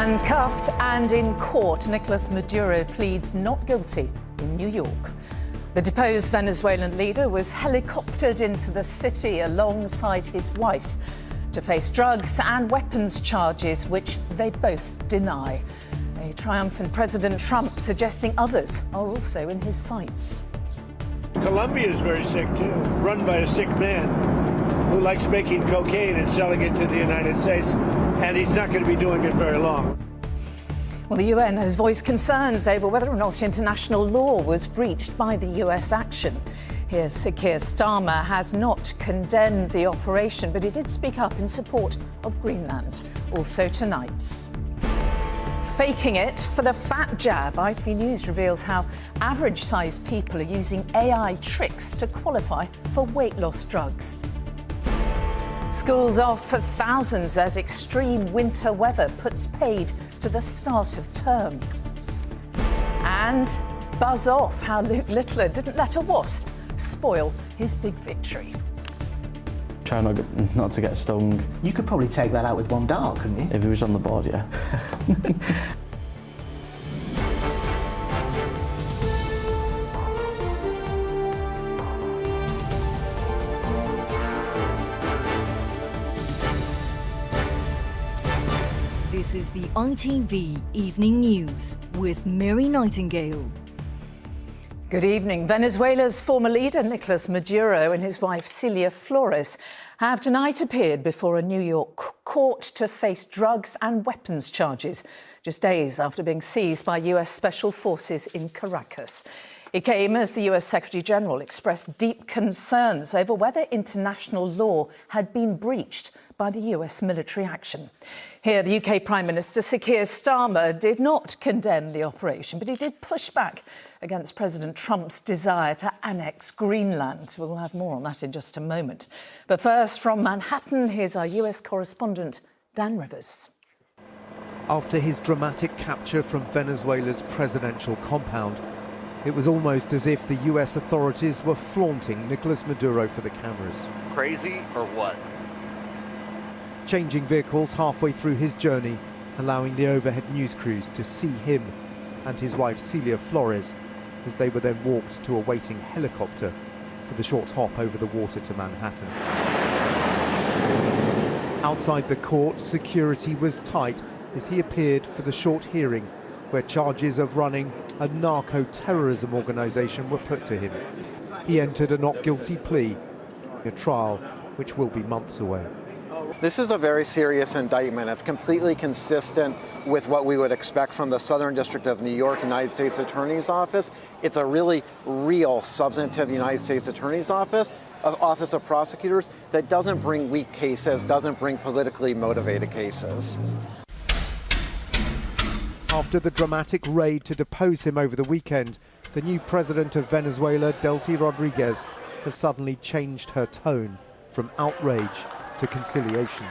Handcuffed and in court, Nicolas Maduro pleads not guilty in New York. The deposed Venezuelan leader was helicoptered into the city alongside his wife to face drugs and weapons charges, which they both deny. A triumphant President Trump suggesting others are also in his sights. Colombia is very sick too, run by a sick man who likes making cocaine and selling it to the United States, and he's not going to be doing it very long. Well, the UN has voiced concerns over whether or not international law was breached by the US action. Here, Keir Starmer has not condemned the operation, but he did speak up in support of Greenland. Also tonight. Faking it for the fat jab. ITV News reveals how average-sized people are using AI tricks to qualify for weight loss drugs. Schools off for thousands as extreme winter weather puts paid to the start of term. And buzz off how Luke Littler didn't let a wasp spoil his big victory. Try not to get stung. You could probably take that out with one dart, couldn't you? If he was on the board, yeah. This is the ITV Evening News with Mary Nightingale. Good evening. Venezuela's former leader, Nicolas Maduro, and his wife, Celia Flores, have tonight appeared before a New York court to face drugs and weapons charges, just days after being seized by US Special Forces in Caracas. It came as the US Secretary General expressed deep concerns over whether international law had been breached by the US military action. Here, the UK Prime Minister, Sir Keir Starmer, did not condemn the operation, but he did push back against President Trump's desire to annex Greenland. We'll have more on that in just a moment. But first, from Manhattan, here's our US correspondent, Dan Rivers. After his dramatic capture from Venezuela's presidential compound, it was almost as if the US authorities were flaunting Nicolas Maduro for the cameras. Crazy or what? Changing vehicles halfway through his journey, allowing the overhead news crews to see him and his wife Celia Flores as they were then walked to a waiting helicopter for the short hop over the water to Manhattan. Outside the court, security was tight as he appeared for the short hearing where charges of running a narco-terrorism organisation were put to him. He entered a not guilty plea, a trial which will be months away. This is a very serious indictment. It's completely consistent with what we would expect from the Southern District of New York United States Attorney's Office. It's a really real substantive United States Attorney's Office of prosecutors that doesn't bring weak cases, doesn't bring politically motivated cases. After the dramatic raid to depose him over the weekend, the new president of Venezuela, Delcy Rodriguez, has suddenly changed her tone from outrage to conciliation.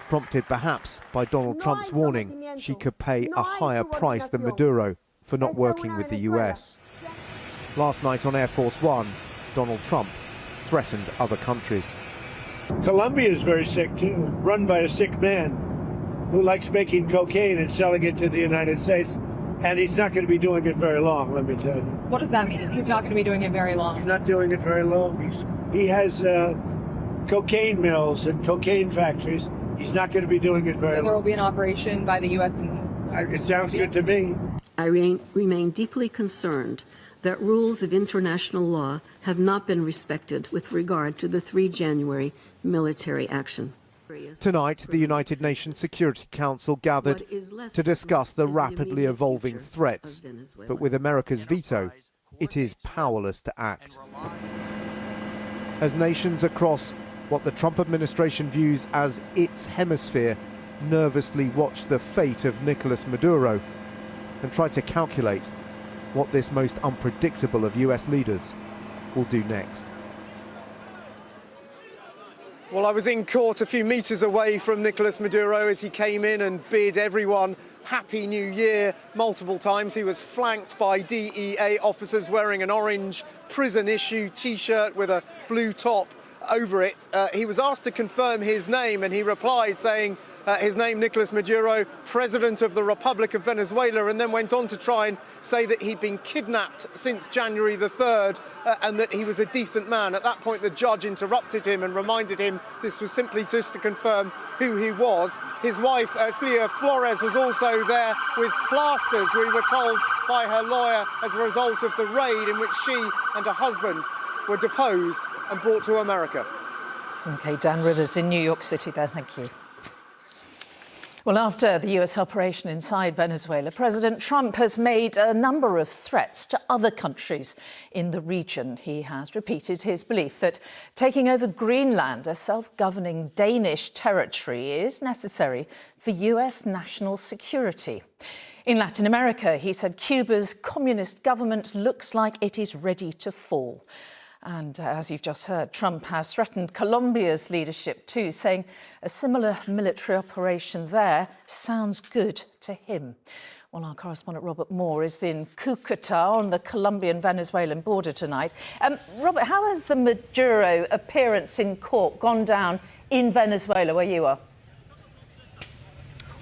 Prompted perhaps by Donald Trump's warning she could pay a higher price than Maduro for not working with the US. Last night on Air Force One, Donald Trump threatened other countries. Colombia is very sick too, run by a sick man who likes making cocaine and selling it to the United States, and he's not going to be doing it very long, let me tell you. What does that mean? He's not going to be doing it very long? He's not doing it very long. He has cocaine mills and cocaine factories. He's not going to be doing it very long. So there will be an operation by the U.S. It sounds good to me. I remain deeply concerned that rules of international law have not been respected with regard to the 3 January military action. Tonight, the United Nations Security Council gathered to discuss the rapidly evolving threats, but with America's veto, it is powerless to act. As nations across what the Trump administration views as its hemisphere nervously watch the fate of Nicolas Maduro and try to calculate what this most unpredictable of US leaders will do next. Well, I was in court a few metres away from Nicolas Maduro as he came in and bid everyone Happy New Year multiple times. He was flanked by DEA officers wearing an orange prison-issue T-shirt with a blue top over it. He was asked to confirm his name and he replied saying, his name, Nicolas Maduro, president of the Republic of Venezuela, and then went on to try and say that he'd been kidnapped since January the 3rd and that he was a decent man. At that point, the judge interrupted him and reminded him this was simply just to confirm who he was. His wife, Cilia Flores, was also there with plasters, we were told by her lawyer, as a result of the raid in which she and her husband were deposed and brought to America. OK, Dan Rivers in New York City there, thank you. Well, after the US operation inside Venezuela, President Trump has made a number of threats to other countries in the region. He has repeated his belief that taking over Greenland, a self-governing Danish territory, is necessary for US national security. In Latin America, he said Cuba's communist government looks like it is ready to fall. And as you've just heard, Trump has threatened Colombia's leadership too, saying a similar military operation there sounds good to him. Well, our correspondent Robert Moore is in Cucuta on the Colombian-Venezuelan border tonight. Robert, how has the Maduro appearance in court gone down in Venezuela, where you are?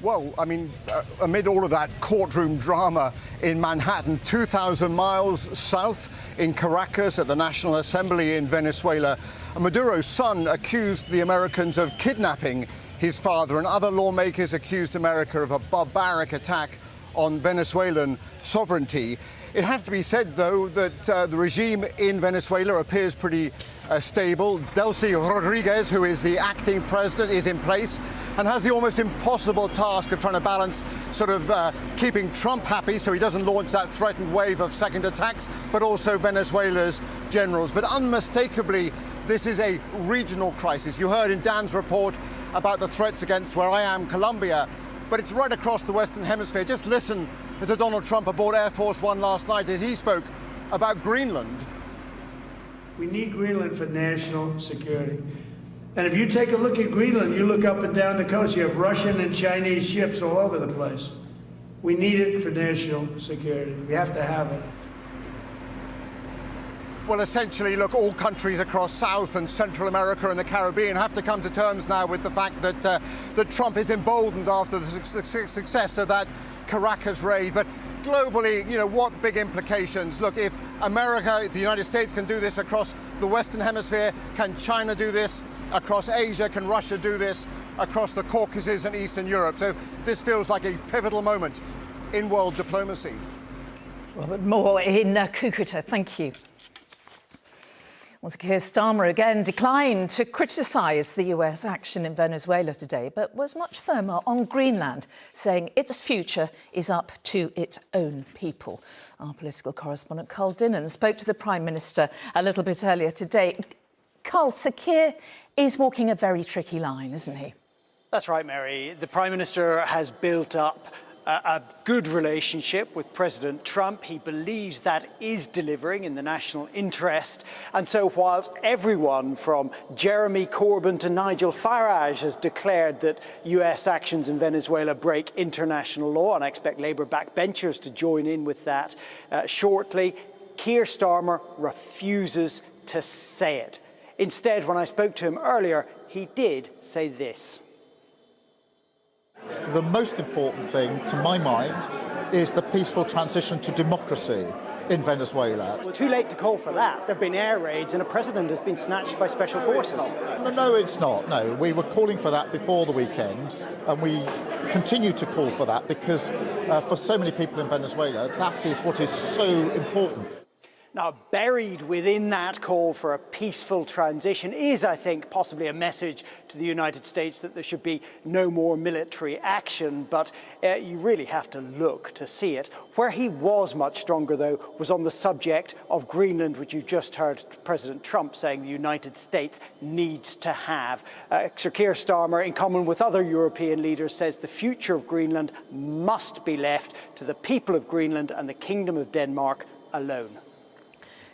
Well, I mean, amid all of that courtroom drama in Manhattan, 2,000 miles south in Caracas at the National Assembly in Venezuela, Maduro's son accused the Americans of kidnapping his father, and other lawmakers accused America of a barbaric attack on Venezuelan sovereignty. It has to be said, though, that the regime in Venezuela appears pretty stable. Delcy Rodriguez, who is the acting president, is in place and has the almost impossible task of trying to balance sort of keeping Trump happy so he doesn't launch that threatened wave of second attacks, but also Venezuela's generals. But unmistakably, this is a regional crisis. You heard in Dan's report about the threats against where I am, Colombia, but it's right across the Western Hemisphere. Just listen to Donald Trump aboard Air Force One last night as he spoke about Greenland. We need Greenland for national security. And if you take a look at Greenland, you look up and down the coast, you have Russian and Chinese ships all over the place. We need it for national security. We have to have it. Well, essentially, look, all countries across South and Central America and the Caribbean have to come to terms now with the fact that that Trump is emboldened after the success of that Caracas raid. But globally, you know, what big implications? Look, if America, if the United States can do this across the Western Hemisphere, can China do this across Asia? Can Russia do this across the Caucasus and Eastern Europe? So this feels like a pivotal moment in world diplomacy. Robert Moore in Cucuta, thank you. Well, Keir Starmer again declined to criticise the US action in Venezuela today, but was much firmer on Greenland, saying its future is up to its own people. Our political correspondent Carl Dinnan spoke to the Prime Minister a little bit earlier today. Carl, Sir Keir is walking a very tricky line, isn't he? That's right, Mary. The Prime Minister has built up a good relationship with President Trump. He believes that is delivering in the national interest. And so whilst everyone from Jeremy Corbyn to Nigel Farage has declared that US actions in Venezuela break international law, and I expect Labour backbenchers to join in with that shortly, Keir Starmer refuses to say it. Instead, when I spoke to him earlier, he did say this. The most important thing, to my mind, is the peaceful transition to democracy in Venezuela. It's too late to call for that. There have been air raids and a president has been snatched by special forces. No, it's not. No, we were calling for that before the weekend, and we continue to call for that because for so many people in Venezuela, that is what is so important. Now, buried within that call for a peaceful transition is, I think, possibly a message to the United States that there should be no more military action, but you really have to look to see it. Where he was much stronger, though, was on the subject of Greenland, which you just heard President Trump saying the United States needs to have. Sir Keir Starmer, in common with other European leaders, says the future of Greenland must be left to the people of Greenland and the Kingdom of Denmark alone.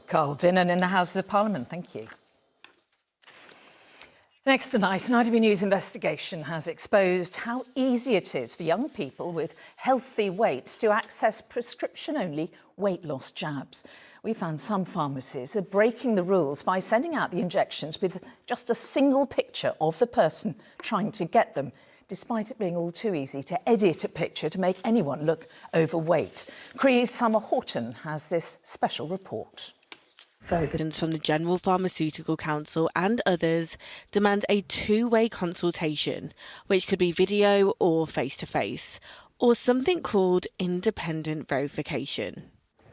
Carl Dinnan in the Houses of Parliament, thank you. Next tonight, an ITV News investigation has exposed how easy it is for young people with healthy weights to access prescription-only weight loss jabs. We found some pharmacies are breaking the rules by sending out the injections with just a single picture of the person trying to get them. despite it being all too easy to edit a picture to make anyone look overweight. Cree's Summer Horton has this special report. Residents from the General Pharmaceutical Council and others demand a two-way consultation, which could be video or face-to-face, or something called independent verification.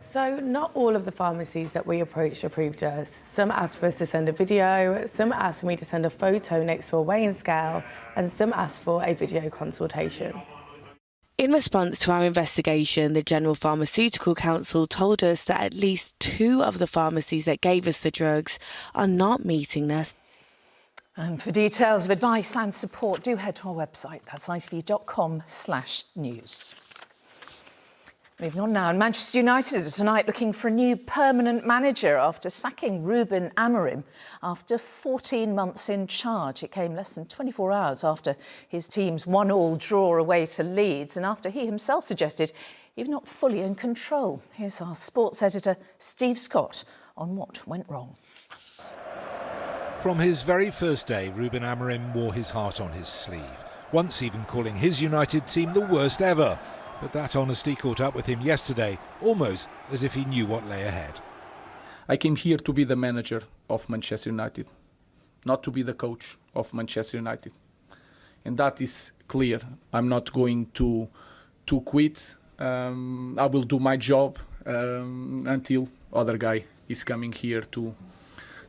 So not all of the pharmacies that we approached approved us. Some asked for us to send a video, some asked me to send a photo next to a weighing scale, and some asked for a video consultation. In response to our investigation, the General Pharmaceutical Council told us that at least 2 of the pharmacies that gave us the drugs are not meeting their. And for details of advice and support, do head to our website. That's itv.com/news. Moving on now, and Manchester United are tonight looking for a new permanent manager after sacking Ruben Amorim after 14 months in charge. It came less than 24 hours after his team's 1-1 draw away to Leeds and after he himself suggested he was not fully in control. Here's our sports editor, Steve Scott, on what went wrong. From his very first day, Ruben Amorim wore his heart on his sleeve, once even calling his United team the worst ever. But that honesty caught up with him yesterday, almost as if he knew what lay ahead. I came here to be the manager of Manchester United, not to be the coach of Manchester United. And that is clear. I'm not going to quit. I will do my job until other guy is coming here to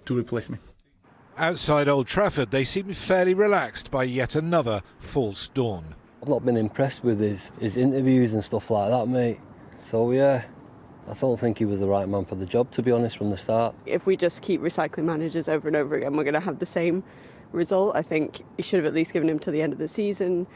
replace me. Outside Old Trafford, they seemed fairly relaxed by yet another false dawn. I've not been impressed with his interviews and stuff like that, mate. So yeah, I don't think he was the right man for the job, to be honest, from the start. If we just keep recycling managers over and over again, we're going to have the same result. I think you should have at least given him to the end of the season.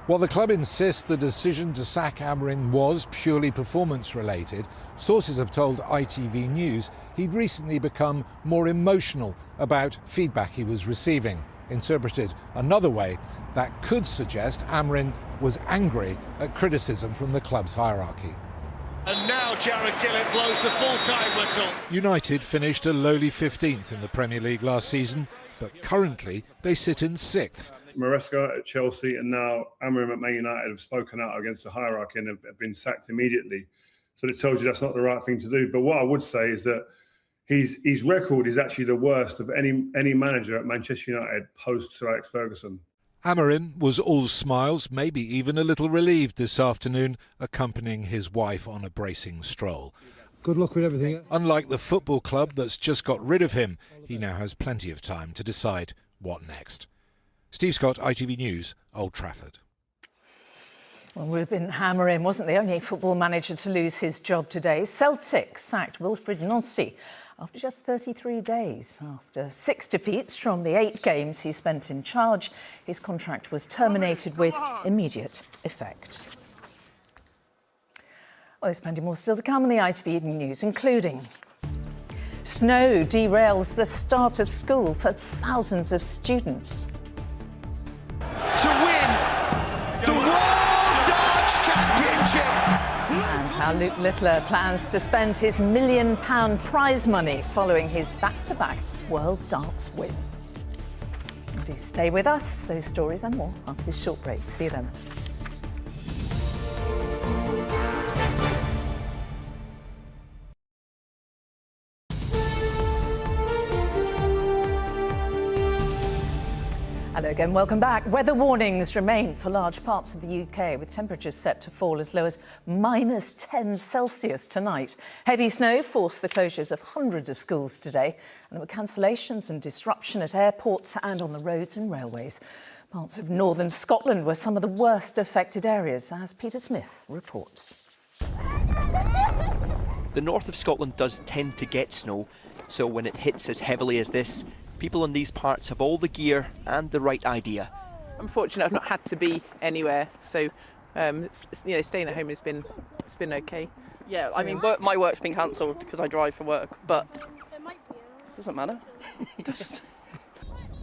While the club insists the decision to sack Amorim was purely performance-related, sources have told ITV News he'd recently become more emotional about feedback he was receiving. Interpreted another way, that could suggest Amorim was angry at criticism from the club's hierarchy. And now Jared Gillett blows the full-time whistle. United finished a lowly 15th in the Premier League last season, but currently they sit in 6th. Maresca at Chelsea and now Amorim at Man United have spoken out against the hierarchy and have been sacked immediately. So it tells you that's not the right thing to do. But what I would say is that his record is actually the worst of any manager at Manchester United post Sir Alex Ferguson. Amorim was all smiles, maybe even a little relieved this afternoon, accompanying his wife on a bracing stroll. Good luck with everything. Unlike the football club that's just got rid of him, he now has plenty of time to decide what next. Steve Scott, ITV News, Old Trafford. Well, Ruben Amorim wasn't the only football manager to lose his job today. Celtic sacked Wilfried Nancy after just 33 days. After 6 defeats from the 8 games he spent in charge, his contract was terminated with immediate effect. Well, there's plenty more still to come in the ITV Evening News, including snow derails the start of school for thousands of students. To win the World Darts Championship. And how Luke Littler plans to spend his £1 million prize money following his back-to-back World Darts win. Do stay with us. Those stories and more after this short break. See you then. Hello again, welcome back. Weather warnings remain for large parts of the UK, with temperatures set to fall as low as -10 Celsius tonight. Heavy snow forced the closures of hundreds of schools today, and there were cancellations and disruption at airports and on the roads and railways. Parts of northern Scotland were some of the worst affected areas, as Peter Smith reports. The north of Scotland does tend to get snow, so when it hits as heavily as this, people in these parts have all the gear and the right idea. I'm fortunate I've not had to be anywhere, so staying at home has been okay. Yeah, I mean, my work's been cancelled because I drive for work, but it doesn't matter.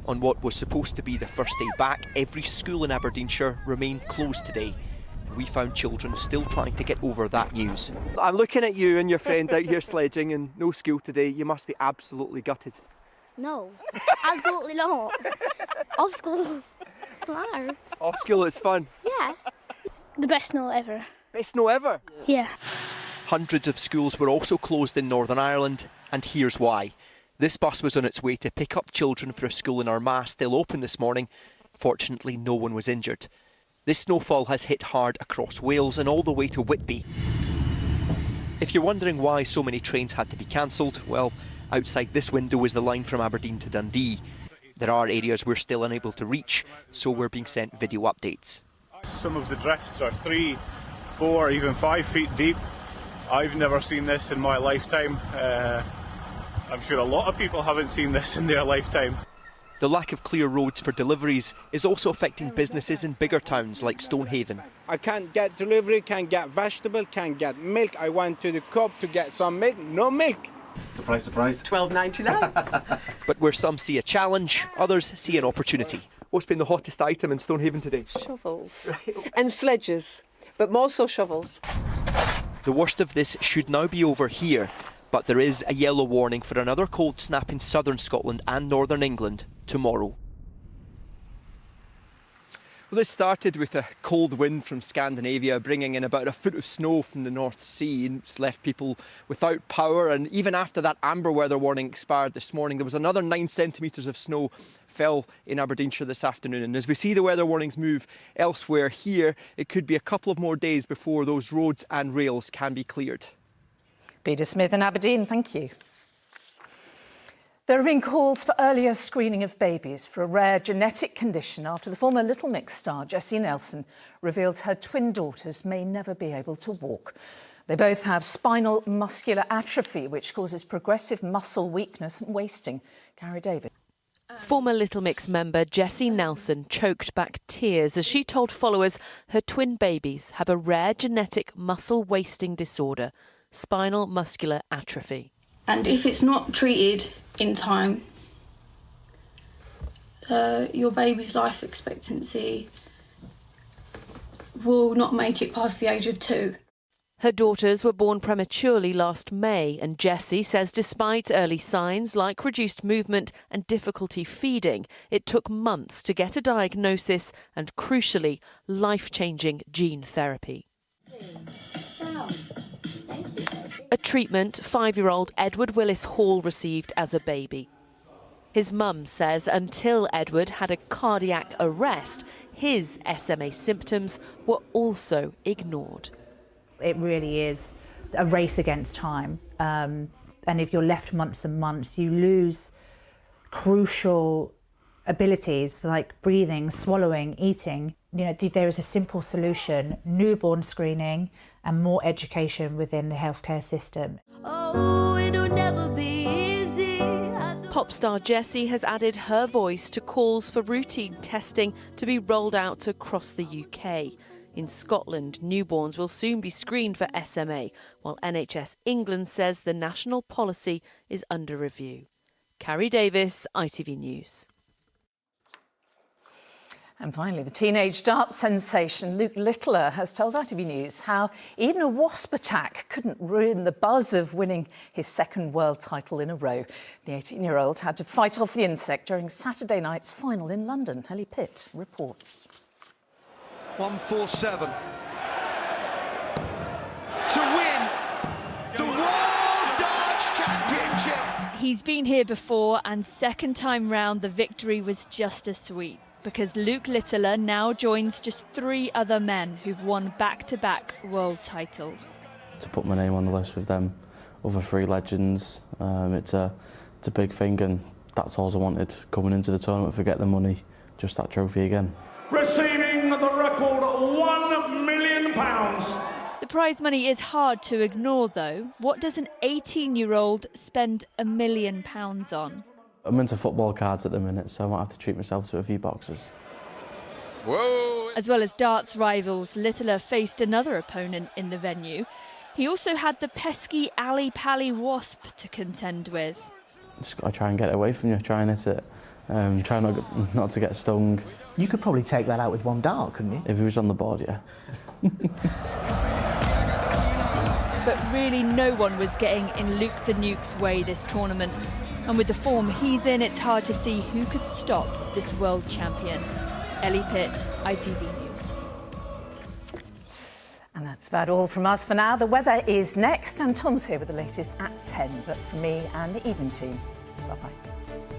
On what was supposed to be the first day back, every school in Aberdeenshire remained closed today. We found children still trying to get over that news. I'm looking at you and your friends out here sledging and no school today. You must be absolutely gutted. No, absolutely not. Off school. What's the matter? Off school, it's fun. Yeah. The best snow ever. Best snow ever? Yeah. Hundreds of schools were also closed in Northern Ireland, and here's why. This bus was on its way to pick up children for a school in Armagh still open this morning. Fortunately, no one was injured. This snowfall has hit hard across Wales and all the way to Whitby. If you're wondering why so many trains had to be cancelled, well, outside this window is the line from Aberdeen to Dundee. There are areas we're still unable to reach, so we're being sent video updates. Some of the drifts are 3, 4, even 5 feet deep. I've never seen this in my lifetime. I'm sure a lot of people haven't seen this in their lifetime. The lack of clear roads for deliveries is also affecting businesses in bigger towns like Stonehaven. I can't get delivery, can't get vegetable, can't get milk. I went to the co-op to get some milk, no milk. Surprise, surprise. $12.99. But where some see a challenge, others see an opportunity. What's been the hottest item in Stonehaven today? Shovels. And sledges, but more so shovels. The worst of this should now be over here, but there is a yellow warning for another cold snap in southern Scotland and northern England tomorrow. Well, this started with a cold wind from Scandinavia bringing in about a foot of snow from the North Sea, and it's left people without power. And even after that amber weather warning expired this morning, there was another 9 centimetres of snow fell in Aberdeenshire this afternoon. And as we see the weather warnings move elsewhere here, it could be a couple of more days before those roads and rails can be cleared. Peter Smith in Aberdeen, thank you. There have been calls for earlier screening of babies for a rare genetic condition after the former Little Mix star Jessie Nelson revealed her twin daughters may never be able to walk. They both have spinal muscular atrophy, which causes progressive muscle weakness and wasting. Carrie David. Former Little Mix member Jessie Nelson choked back tears as she told followers her twin babies have a rare genetic muscle wasting disorder, spinal muscular atrophy. And if it's not treated in time, your baby's life expectancy will not make it past the age of 2. Her daughters were born prematurely last May, and Jessie says despite early signs like reduced movement and difficulty feeding, it took months to get a diagnosis and, crucially, life-changing gene therapy. A treatment 5-year-old Edward Willis Hall received as a baby. His mum says until Edward had a cardiac arrest, his SMA symptoms were also ignored. It really is a race against time. And if you're left months and months, you lose crucial abilities like breathing, swallowing, eating. You know, there is a simple solution: newborn screening and more education within the healthcare system. Oh, it'll never be easy. Pop star Jessie has added her voice to calls for routine testing to be rolled out across the UK. In Scotland, newborns will soon be screened for SMA, while NHS England says the national policy is under review. Carrie Davis, ITV News. And finally, the teenage dart sensation Luke Littler has told ITV News how even a wasp attack couldn't ruin the buzz of winning his second world title in a row. The 18-year-old had to fight off the insect during Saturday night's final in London. Ellie Pitt reports. 147 to win the World Darts Championship. He's been here before, and second time round the victory was just as sweet, because Luke Littler now joins just 3 other men who've won back-to-back world titles. To put my name on the list with them other 3 legends, it's a big thing, and that's all I wanted coming into the tournament. Forget the money, just that trophy again. Receiving the record £1 million. The prize money is hard to ignore, though. What does an 18-year-old spend £1 million on? I'm into football cards at the minute, so I might have to treat myself to a few boxes. Whoa! As well as darts rivals, Littler faced another opponent in the venue. He also had the pesky Ali Pali wasp to contend with. Just got to try and get it away from you, try and hit it. Try not to get stung. You could probably take that out with 1 dart, couldn't you? If he was on the board, yeah. But really no one was getting in Luke the Nuke's way this tournament. And with the form he's in, it's hard to see who could stop this world champion. Ellie Pitt, ITV News. And that's about all from us for now. The weather is next, and Tom's here with the latest at 10. But for me and the evening team, bye-bye.